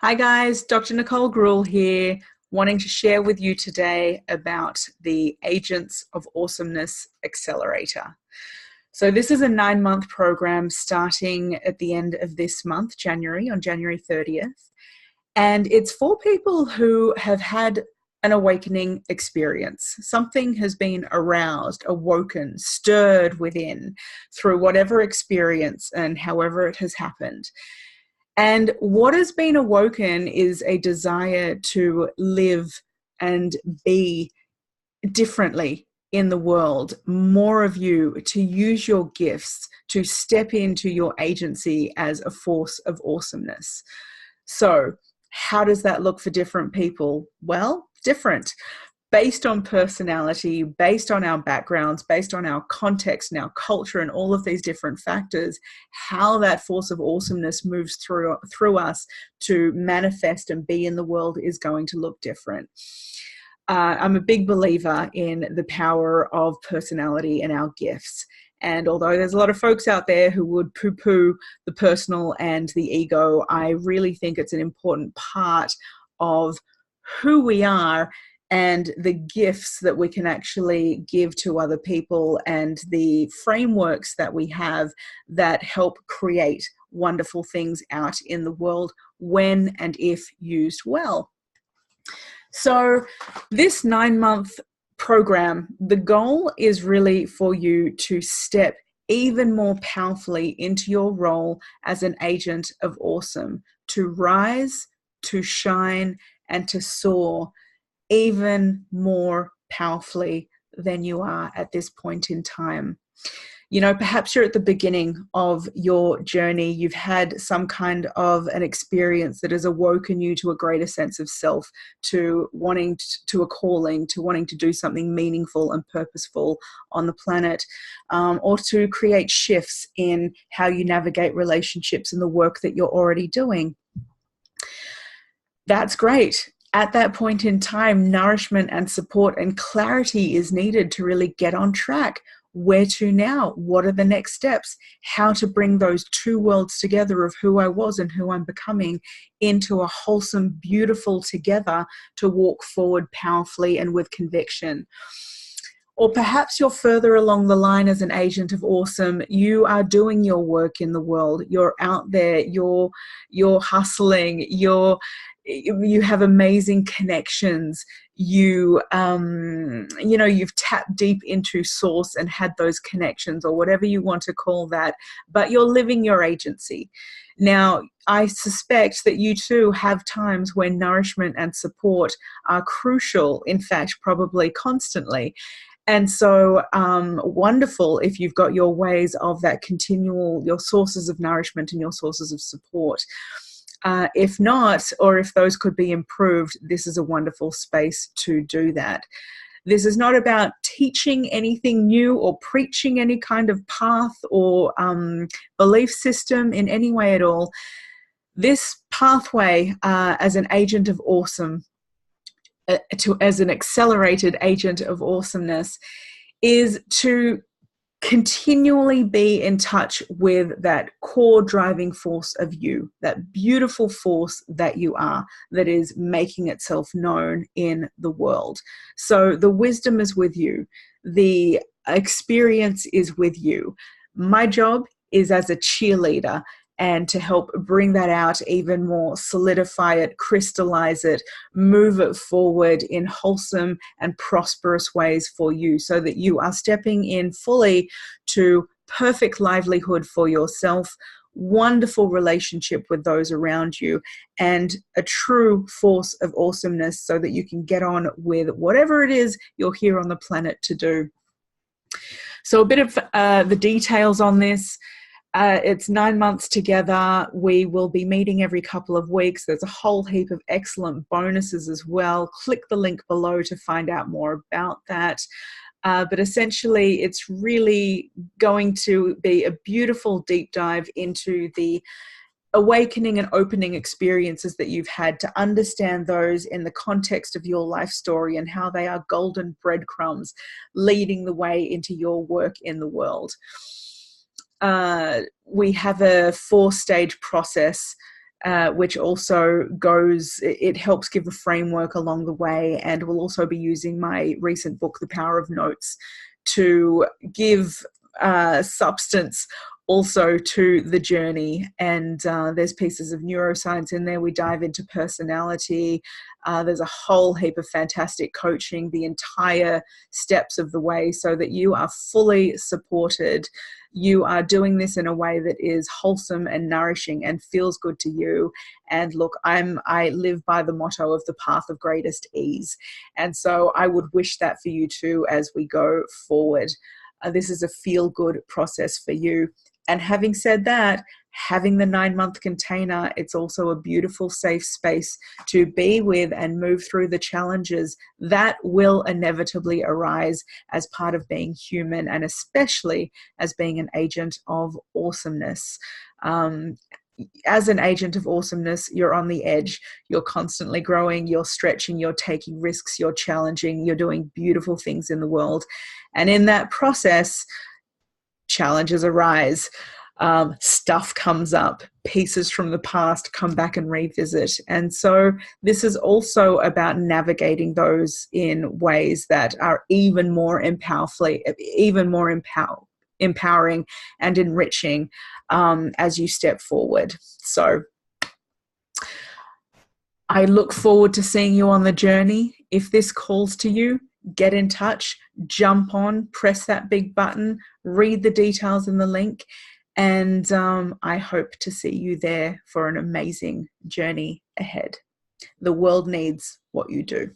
Hi guys, Dr. Nicole Gruhl here, wanting to share with you today about the Agents of Awesomeness Accelerator. So this is a 9-month program starting at the end of this month, January, on January 30th. And it's for people who have had an awakening experience. Something has been aroused, awoken, stirred within through whatever experience and however it has happened. And what has been awoken is a desire to live and be differently in the world, more of you, to use your gifts, to step into your agency as a force of awesomeness. So, how does that look for different people? Well, different. Based on personality, based on our backgrounds, based on our context and our culture and all of these different factors, how that force of awesomeness moves through us to manifest and be in the world is going to look different. I'm a big believer in the power of personality and our gifts. And although there's a lot of folks out there who would poo-poo the personal and the ego, I really think it's an important part of who we are and the gifts that we can actually give to other people and the frameworks that we have that help create wonderful things out in the world when and if used well. So this 9-month program, the goal is really for you to step even more powerfully into your role as an agent of awesome, to rise, to shine, and to soar even more powerfully than you are at this point in time. You know, perhaps you're at the beginning of your journey. You've had some kind of an experience that has awoken you to a greater sense of self, to wanting to a calling, to wanting to do something meaningful and purposeful on the planet, or to create shifts in how you navigate relationships and the work that you're already doing. That's great. At that point in time, nourishment and support and clarity is needed to really get on track. Where to now? What are the next steps? How to bring those two worlds together of who I was and who I'm becoming into a wholesome, beautiful together to walk forward powerfully and with conviction. Or perhaps you're further along the line as an agent of awesome. You are doing your work in the world. You're out there. You're hustling. You have amazing connections. You've tapped deep into source and had those connections, or whatever you want to call that. But you're living your agency. Now, I suspect that you too have times when nourishment and support are crucial. In fact, probably constantly. And so wonderful if you've got your ways of that continual, your sources of nourishment and your sources of support. If not, or if those could be improved, this is a wonderful space to do that. This is not about teaching anything new or preaching any kind of path or belief system in any way at all. This pathway as an agent of awesome, as an accelerated agent of awesomeness, is to continually be in touch with that core driving force of you, that beautiful force that you are, that is making itself known in the world. So the wisdom is with you. The experience is with you. My job is as a cheerleader and to help bring that out even more, solidify it, crystallize it, move it forward in wholesome and prosperous ways for you so that you are stepping in fully to perfect livelihood for yourself, wonderful relationship with those around you, and a true force of awesomeness so that you can get on with whatever it is you're here on the planet to do. So a bit of the details on this. It's 9 months together. We will be meeting every couple of weeks. There's a whole heap of excellent bonuses as well. Click the link below to find out more about that. But essentially, it's really going to be a beautiful deep dive into the awakening and opening experiences that you've had, to understand those in the context of your life story and how they are golden breadcrumbs leading the way into your work in the world. We have a 4-stage process which also it helps give a framework along the way, and we'll also be using my recent book, The Power of Notes, to give substance also to the journey. And there's pieces of neuroscience in there. We dive into personality. There's a whole heap of fantastic coaching the entire steps of the way, so that you are fully supported. You are doing this in a way that is wholesome and nourishing and feels good to you. And look, I live by the motto of the path of greatest ease. And so I would wish that for you too as we go forward. This is a feel-good process for you. And having said that, having the 9-month container, it's also a beautiful, safe space to be with and move through the challenges that will inevitably arise as part of being human, and especially as being an agent of awesomeness. As an agent of awesomeness, you're on the edge. You're constantly growing, you're stretching, you're taking risks, you're challenging, you're doing beautiful things in the world. And in that process, challenges arise. Stuff comes up, pieces from the past come back and revisit. And so this is also about navigating those in ways that are even more empowering and enriching as you step forward. So I look forward to seeing you on the journey. If this calls to you, get in touch, jump on, press that big button, read the details in the link, and I hope to see you there for an amazing journey ahead. The world needs what you do.